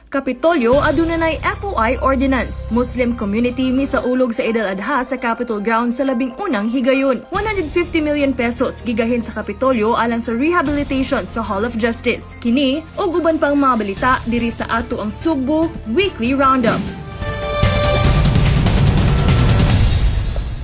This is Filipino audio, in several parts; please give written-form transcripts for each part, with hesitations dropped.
Kapitolyo adunay FOI Ordinance. Muslim community misaulog sa Eid al-Adha sa Capitol Grounds sa 11 higayon. 150 million pesos gigahin sa Kapitolyo alang sa rehabilitation sa Hall of Justice. Kini ug uban pang mga balita diri sa ato ang Sugbo Weekly Roundup.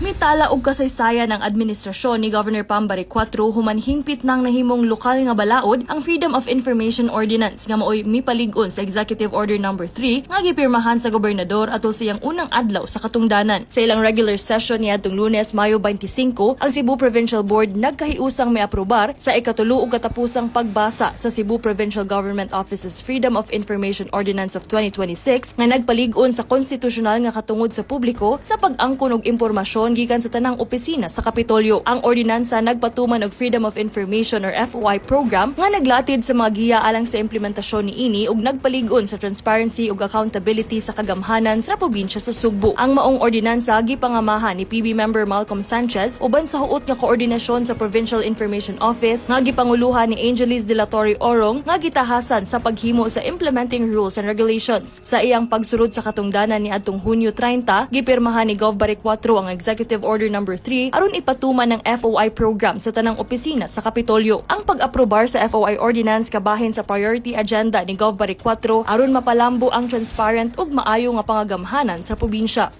Mitala og kasaysayan ang administrasyon ni Governor Pambaric IV human hingpit nang nahimong lokal nga balaod ang Freedom of Information Ordinance nga maoy mipalig-on sa Executive Order No. 3 nga gipirmahan sa gobernador atol sa iyang unang adlaw sa katungdanan. Sa ilang regular session niadtong Lunes, Mayo 25, ang Cebu Provincial Board nagkahiusang miaprobar sa ikatulo ug katapusang pagbasa sa Cebu Provincial Government Office's Freedom of Information Ordinance of 2026 nga nagpalig-on sa konstitusyonal nga katungod sa publiko sa pag-angkon og impormasyon gikan sa tanang opisina sa Kapitolyo. Ang ordinansa nagpatuman og Freedom of Information or FOI program nga naglatid sa mga giya alang sa implementasyon niini ug nagpalig-on sa transparency ug accountability sa kagamhanan sa probinsya sa Sugbo. Ang maong ordinansa gipangamahan ni PB member Malcolm Sanchez uban sa huot nga koordinasyon sa Provincial Information Office nga gipanguluhan ni Angelis de la Torre Orong nga gitahasan sa paghimo sa implementing rules and regulations. Sa iyang pagsulod sa katungdanan ni adtong Hunyo 30, gipirmahan ni Gov. Baric IV ang Executive Order No. 3 aron ipatuman ng FOI program sa tanang opisina sa Kapitolyo. Ang pag-aprobar sa FOI ordinance kabahin sa priority agenda ni Gov. Baric IV aron mapalambo ang transparent ug maayo nga pangagamhanan sa probinsya.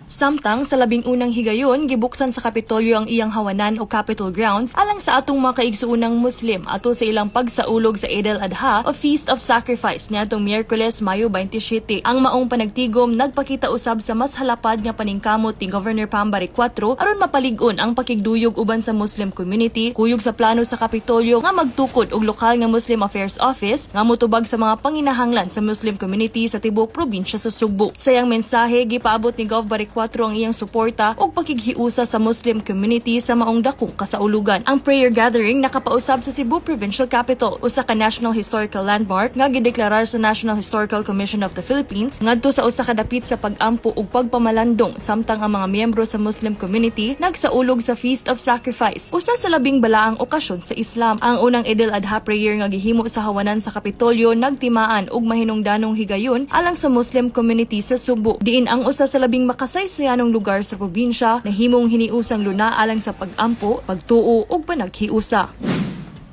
Samtang sa 11 higayon, gibuksan sa Kapitolyo ang iyang hawanan o Capitol Grounds alang sa atong mga kaigsuunang Muslim atol sa ilang pagsaulog sa Eid al-Adha o Feast of Sacrifice niadtong Miyerkules, Mayo 27. Ang maong panagtigom nagpakita usab sa mas halapad nga paningkamot ni Governor Pambaric IV aron mapalig-on ang pakigduyog uban sa Muslim community kuyog sa plano sa Kapitolyo nga magtukod og lokal nga Muslim Affairs Office nga motubag sa mga panginahanglan sa Muslim community sa tibuok probinsya sa Sugbo. Sa iyang mensahe, gipaabot ni Gov. Baric IV ang iyang suporta ug pakighiusa sa Muslim community sa maong dakong kasaulugan. Ang prayer gathering nakapausab sa Cebu Provincial Capital, usa ka National Historical Landmark nga gideklarar sa National Historical Commission of the Philippines ngadto sa usa ka dapit sa pag-ampo ug pagpamalandong samtang ang mga miyembro sa Muslim community nagsaulog sa Feast of Sacrifice, usa sa labing balaang okasyon sa Islam. Ang unang Eid al-Adha prayer nga gihimo sa hawanan sa Kapitolyo nagtimaan og mahinungdanong higayon alang sa Muslim community sa Sugbo, diin ang usa sa labing makasaysayanong lugar sa probinsya nahimong hiniusang luna alang sa pag-ampo, pagtuo ug panaghiusa.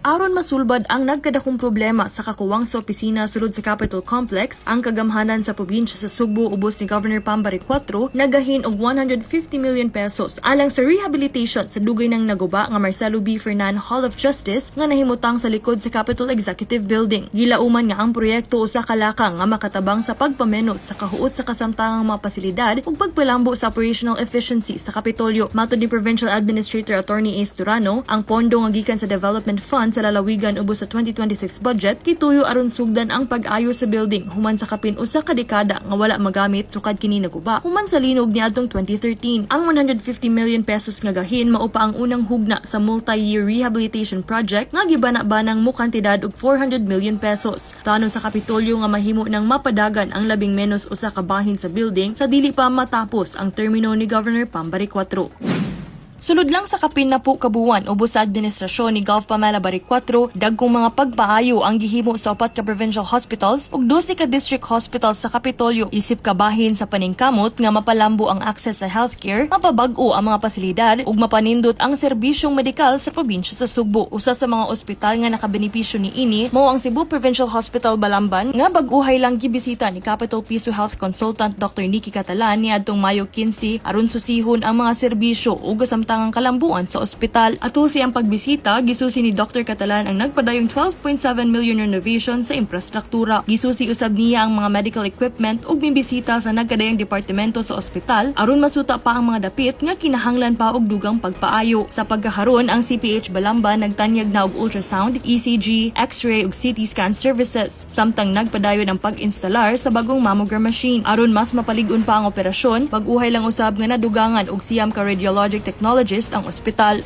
Aron masulbad ang nagkadakong problema sa kakuwang sa opisina sulod sa Capitol Complex, ang kagamhanan sa probinsya sa Sugbo ubos ni Governor Pambaric IV nagahin og 150 million pesos alang sa rehabilitation sa dugay ng naguba nga Marcelo B. Fernan Hall of Justice nga nahimutang sa likod sa Capitol Executive Building. Gilauman nga ang proyekto usa ka lakang nga makatabang sa pagpamenos sa kahuot sa kasamtangang mga pasilidad ug pagpalambo sa operational efficiency sa Kapitolyo. Matod ni Provincial Administrator Attorney Ace Turano, ang pondo nga gikan sa Development Fund sa lalawigan ubos sa 2026 budget kituyo aron sugdan ang pag-ayo sa building human sa kapin usa ka dekada nga wala magamit sukad kini naguba human sa linog niadtong 2013. Ang 150 million pesos nga gahin mao pa ang unang hugna sa multi-year rehabilitation project nga gibana-banang mo kantidad og 400 million pesos. Tano sa Kapitolyo nga mahimo nang mapadagan ang labing menos usa ka bahin sa building sa dili pa matapos ang termino ni Governor Pambaric IV. Sulod lang sa kapin na po kabuwan ubos sa administrasyon ni Gov. Pamela Baric IV, dagkong mga pagpaayo ang gihimo sa 4 ka provincial hospitals ug 12 ka district hospitals sa Kapitolyo. Isip kabahin sa paningkamot nga mapalambo ang access sa healthcare, mapabag-o ang mga pasilidad ug mapanindot ang serbisyong medikal sa probinsya sa Sugbo. Usa sa mga ospital nga nakabenepisyo niini mao ang Cebu Provincial Hospital Balamban nga bag-uhay lang gibisita ni Capital Piso Health Consultant Dr. Nikki Catalan niadtong Mayo 15 aron susihon ang mga serbisyo ug ang kalambuan sa ospital. Atol siyang pagbisita, gisusi ni Dr. Catalan ang nagpadayong 12.7 million renovation sa infrastruktura. Gisusi usab niya ang mga medical equipment ug bimbisita sa nagkadayang departamento sa ospital aron masuta pa ang mga dapit nga kinahanglan pa og dugang pagpaayo. Sa pagkakaron, ang CPH Balamban nagtanyag na og ultrasound, ECG, X-ray ug CT scan services. Samtang nagpadayon ang pag-instalar sa bagong mammogram machine. Aron mas mapalig-on pa ang operasyon, pag-uhay lang usab nga nadugangan og siyam ka radiologic technology ang ospital.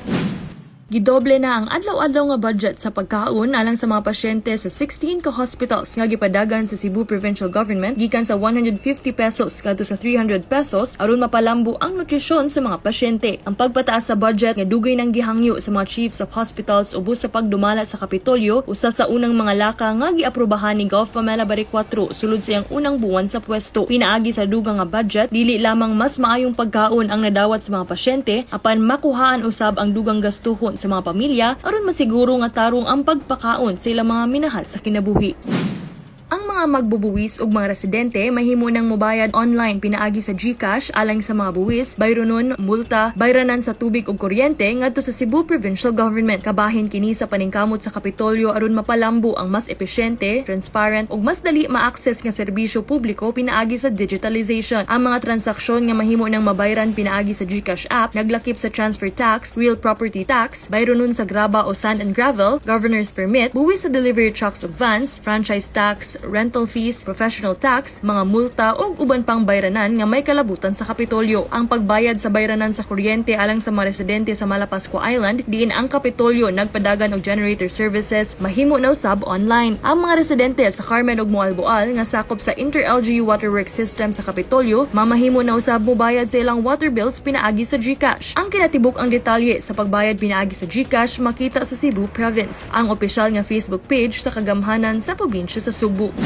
Gidoble na ang adlaw-adlaw nga budget sa pagkaon alang sa mga pasyente sa 16 ka hospitals nga gipadagan sa Cebu Provincial Government gikan sa 150 pesos kadto sa 300 pesos aron mapalambo ang nutrisyon sa mga pasyente. Ang pagpataas sa budget nga dugay nang gihangyo sa mga chiefs of hospitals ubos sa pagdumala sa Kapitolyo usa sa unang mga laka nga giaprobahan ni Gov. Pamela Baric 4 sulod sa iyang unang buwan sa pwesto. Pinaagi sa dugang nga budget dili lamang mas maayong pagkaon ang nadawat sa mga pasyente apan makuhaan usab ang dugang gastuhon sa mga pamilya aron masiguro nga tarong ang pagpakaon sa ilang mga minahal sa kinabuhi. Ang mga magbubuwis ug mga residente mahimo nang mobayad online pinaagi sa GCash alang sa mga buwis, bayronon, multa, bayranan sa tubig ug kuryente ngadto sa Cebu Provincial Government. Kabahin kini sa paningkamot sa Kapitolyo aron mapalambo ang mas epesyente, transparent ug mas dali ma-access nga serbisyo publiko pinaagi sa digitalization. Ang mga transaksyon nga mahimo nang mabayran pinaagi sa GCash app naglakip sa transfer tax, real property tax, bayronon sa graba o sand and gravel, governor's permit, buwis sa delivery trucks ug vans, franchise tax, rental fees, professional tax, mga multa ug uban pang bayranan nga may kalabutan sa Kapitolyo. Ang pagbayad sa bayranan sa kuryente alang sa mga residente sa Malapascua Island, diin ang Kapitolyo nagpadagan og generator services mahimo na usab online. Ang mga residente sa Carmen ug Moalboal nga sakop sa Inter-LGU Waterworks System sa Kapitolyo, mamahimo na usab mobayad sa ilang water bills pinaagi sa GCash. Ang kinatibuk ang detalye sa pagbayad pinaagi sa GCash makita sa Cebu Province, ang opisyal nga Facebook page sa kagamhanan sa probinsya sa Subo.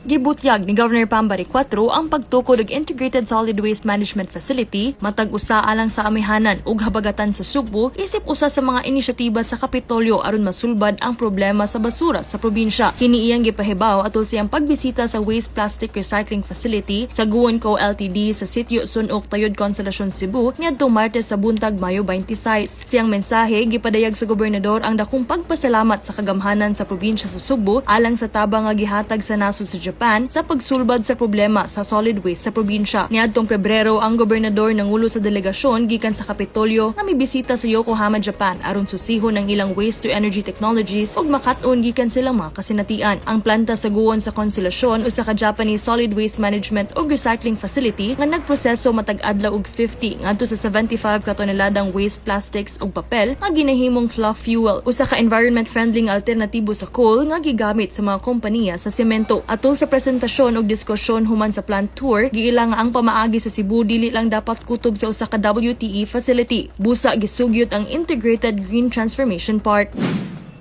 Gibutyag ni Governor Pambaric 4 ang pagtukod og Integrated Solid Waste Management Facility matag usa alang sa amihanan ug habagatan sa Subo isip usa sa mga inisyatiba sa Kapitolyo aron masulbad ang problema sa basura sa probinsya. Kini iyang gipahibaw atol siyang pagbisita sa Waste Plastic Recycling Facility sa Guon Co Ltd sa Sitio Sunok, Tayod, Consolacion, Cebu niadtong Martes sa buntag Mayo 26. Siyang mensahe gipadayag sa gobernador ang dakong pagpasalamat sa kagamhanan sa probinsya sa Subo alang sa tabang nga gihatag sa nasod sa Japan sa pagsulbad sa problema sa solid waste sa probinsya. Niadtong Pebrero, ang gobernador nangulo sa delegasyon gikan sa Kapitolyo nga mibisita sa Yokohama, Japan aron susihon ang ilang waste to energy technologies ug makat-on gikan silang mga kasinatian. Ang planta sa Guon sa Consolacion usa ka Japanese solid waste management ug recycling facility nga nagproseso matag adlaw og 50 ngadto sa 75 ka toneladang waste plastics ug papel nga ginahimong fluff fuel, usa ka environment friendly nga alternatibo sa coal nga gigamit sa mga kompanya sa semento. Atol sa presentasyon ug diskusyon human sa plant tour, giila nga ang pamaagi sa Cebu dili lang dapat kutob sa usa ka WTE facility. Busa gisugyot ang Integrated Green Transformation Park.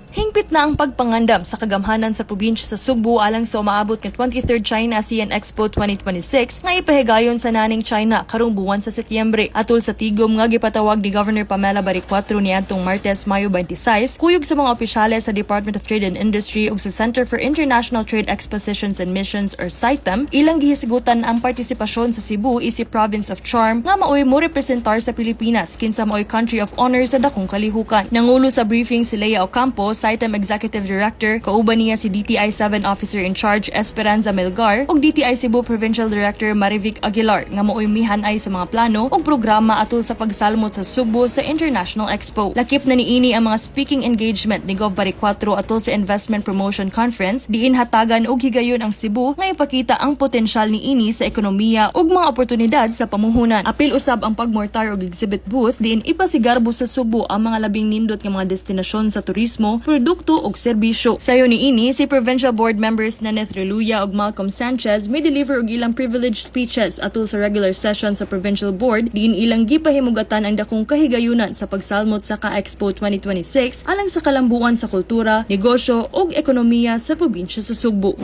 Hingpit na ang pagpangandam sa kagamhanan sa probinsya sa Subo alang sa umaabot ng 23rd China ASEAN Expo 2026 nga ipahigayon sa naning China karong buwan sa Setyembre. Atol sa tigom nga gipatawag ni Governor Pamela Baric 4 niadtong Martes, Mayo 26, kuyog sa mga opisyales sa Department of Trade and Industry ug sa Center for International Trade Expositions and Missions or CITEM, ilang gihisigutan ang partisipasyon sa Cebu isip Province of Charm nga maoy mo representar sa Pilipinas kinsa maoy Country of Honor sa dakong kalihukan. Nangulo sa briefing si Lea Ocampo, CITEM Executive Director, kauban niya si DTI 7 Officer in Charge Esperanza Melgar ug DTI Cebu Provincial Director Marivic Aguilar nga maoy mihanay sa mga plano ug programa atol sa pagsalmot sa Subo sa International Expo. Lakip na niini ang mga speaking engagement ni Gov. Baric 4 atol sa Investment Promotion Conference diin hatagan ug higayon ang Cebu nga ipakita ang potensyal niini sa ekonomiya ug mga oportunidad sa pamuhunan. Apil usab ang pagmortar og exhibit booth diin ipasigarbo sa Subo ang mga labing nindot nga mga destinasyon sa turismo, produkto ug serbisyo. Sayo niini si Provincial Board Members Naneth Reluya ug Malcolm Sanchez may deliver og ilang privileged speeches atol sa regular session sa Provincial Board diin ilang gipahimugatan ang dakong kahigayunan sa pagsalmot sa Ka-Expo 2026 alang sa kalambuan sa kultura, negosyo ug ekonomiya sa probinsya sa Subo.